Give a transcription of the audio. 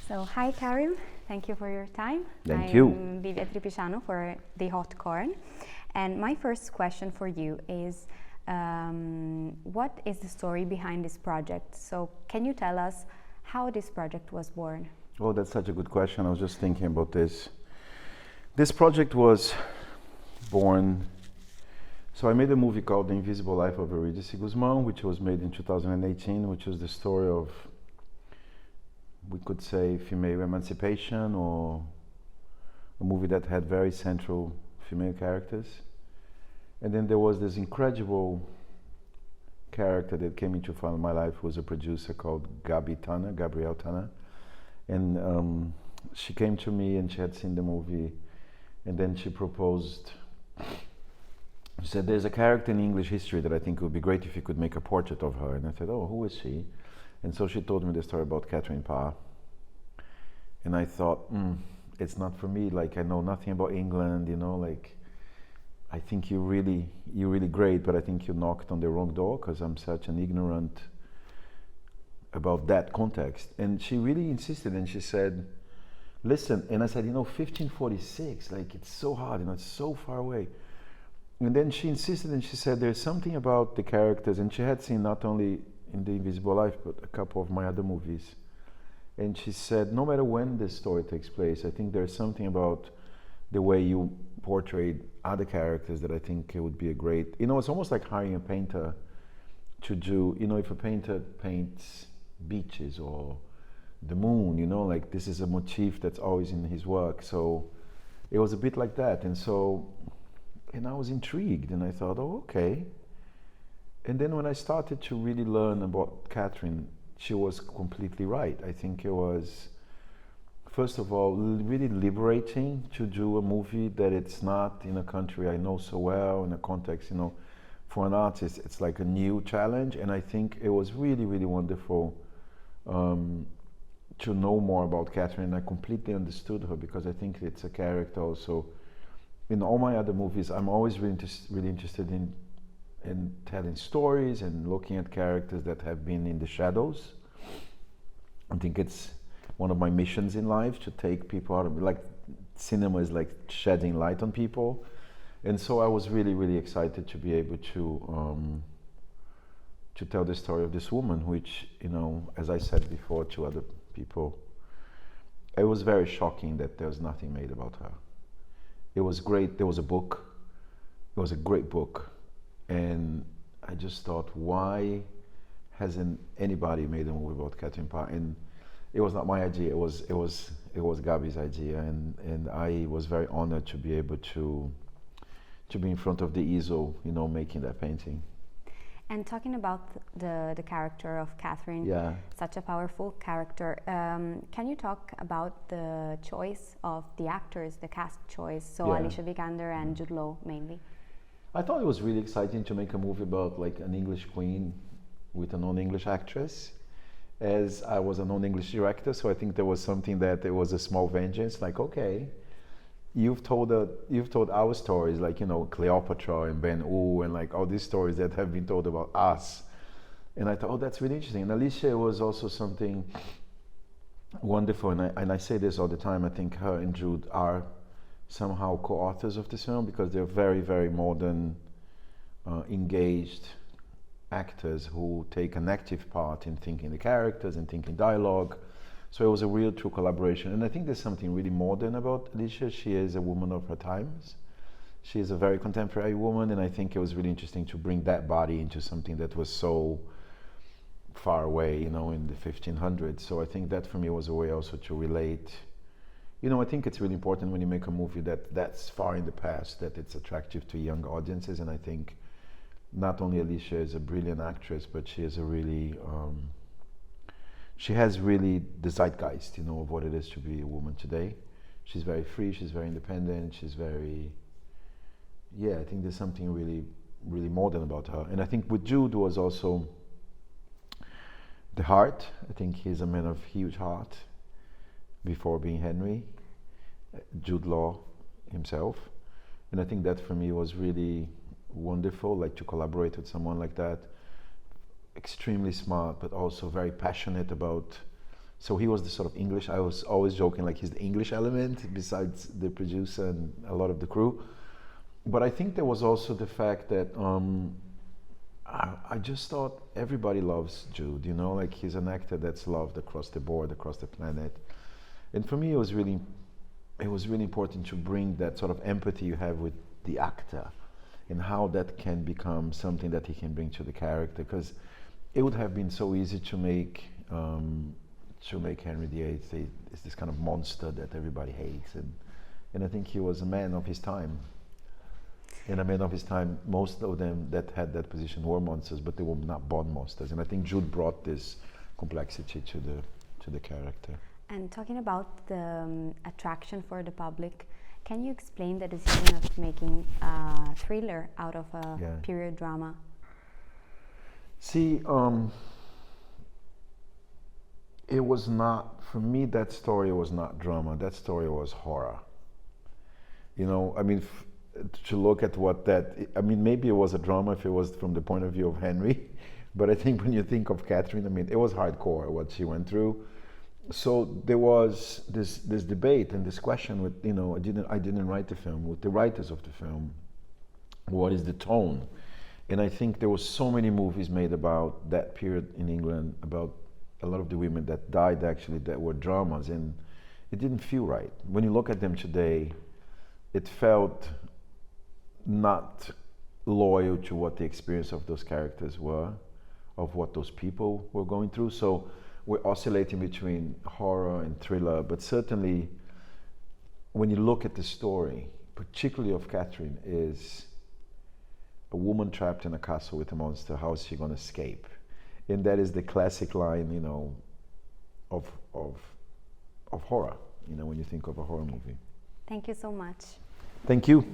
So, hi Karim, thank you for your time. Thank you. I'm Livia Tripiciano for The Hot Corn. And my first question for you is, what is the story behind this project? So, can you tell us how this project was born? Oh, that's such a good question. I was just thinking about this. This project was born. So I made a movie called The Invisible Life of Eurydice Guzmán, which was made in 2018, which was the story of, we could say, female emancipation, or a movie that had very central female characters. And then there was this incredible character that came into my life, who was a producer called Gabrielle Tana. And she came to me and she had seen the movie, and then she proposed. She said, there's a character in English history that I think would be great if you could make a portrait of her. And I said, oh, who is she? And so she told me the story about Catherine Parr. And I thought, it's not for me. Like, I know nothing about England, like, I think you're really great, but I think you knocked on the wrong door, because I'm such an ignorant about that context. And she really insisted, and she said, listen. And I said, 1546, like, it's so hard, it's so far away. And then she insisted, and she said, there's something about the characters, and she had seen not only in The Invisible Life, but a couple of my other movies. And she said, no matter when this story takes place, I think there's something about the way you portrayed other characters that I think it would be a great, it's almost like hiring a painter to do, if a painter paints beaches or the moon, like, this is a motif that's always in his work. So it was a bit like that. And I was intrigued, and I thought, oh, okay. And then when I started to really learn about Catherine, she was completely right. I think it was, first of all, really liberating to do a movie that it's not in a country I know so well, in a context, for an artist, it's like a new challenge. And I think it was really, really wonderful to know more about Catherine. I completely understood her, because I think it's a character also. In all my other movies, I'm always really interested in telling stories and looking at characters that have been in the shadows. I think it's one of my missions in life, to take people out of, like, cinema is like shedding light on people. And so I was really, really excited to be able to tell the story of this woman, which, as I said before to other people, it was very shocking that there was nothing made about her. It was great. There was a book. It was a great book. And I just thought, why hasn't anybody made a movie about Catherine Parr? And it was not my idea. It was Gabi's idea. And I was very honored to be able to be in front of the easel, making that painting. And talking about the character of Catherine, such a powerful character, can you talk about the choice of the actors, the cast choice, Alicia Vikander and Jude Law mainly? I thought it was really exciting to make a movie about, like, an English queen with a non-English actress, as I was a non-English director, so I think there was something that it was a small vengeance, like, okay, you've told our stories, like, Cleopatra and Ben-Hur, and like all these stories that have been told about us. And I thought, oh, that's really interesting. And Alicia was also something wonderful, and I say this all the time. I think her and Jude are somehow co-authors of this film, because they're very, very modern, engaged actors who take an active part in thinking the characters and thinking dialogue. So it was a real true collaboration. And I think there's something really modern about Alicia. She is a woman of her times. She is a very contemporary woman, and I think it was really interesting to bring that body into something that was so far away, in the 1500s. So I think that for me was a way also to relate. I think it's really important when you make a movie that's far in the past, that it's attractive to young audiences. And I think not only Alicia is a brilliant actress, but she is a really, she has really the zeitgeist, of what it is to be a woman today. She's very free, she's very independent, she's very, I think there's something really, really modern about her. And I think with Jude was also the heart. I think he's a man of huge heart before being Henry, Jude Law himself. And I think that for me was really wonderful, like to collaborate with someone like that. Extremely smart, but also very passionate about So he was the sort of English, I was always joking like he's the English element besides the producer and a lot of the crew. But I think there was also the fact that I just thought everybody loves Jude, you know, like he's an actor that's loved across the board, across the planet. And for me, it was really important to bring that sort of empathy you have with the actor and how that can become something that he can bring to the character. Because it would have been so easy to make Henry VIII is this kind of monster that everybody hates, and I think he was a man of his time. And a man of his time, most of them that had that position were monsters, but they were not born monsters. And I think Jude brought this complexity to the character. And talking about the attraction for the public, can you explain the decision of making a thriller out of a period drama? See, it was not, for me, that story was not drama. That story was horror. You know, I mean, to look at what that, I mean, maybe it was a drama if it was from the point of view of Henry, but I think when you think of Catherine, I mean, it was hardcore what she went through. So there was this debate and this question with, you know, I didn't write the film, with the writers of the film, what is the tone? And I think there were so many movies made about that period in England, about a lot of the women that died actually that were dramas, and it didn't feel right. When you look at them today, it felt not loyal to what the experience of those characters were, of what those people were going through. So we're oscillating between horror and thriller, but certainly when you look at the story, particularly of Catherine, is a woman trapped in a castle with a monster. How is she going to escape? And that is the classic line, you know, of horror, you know, when you think of a horror movie. Thank you so much. Thank you.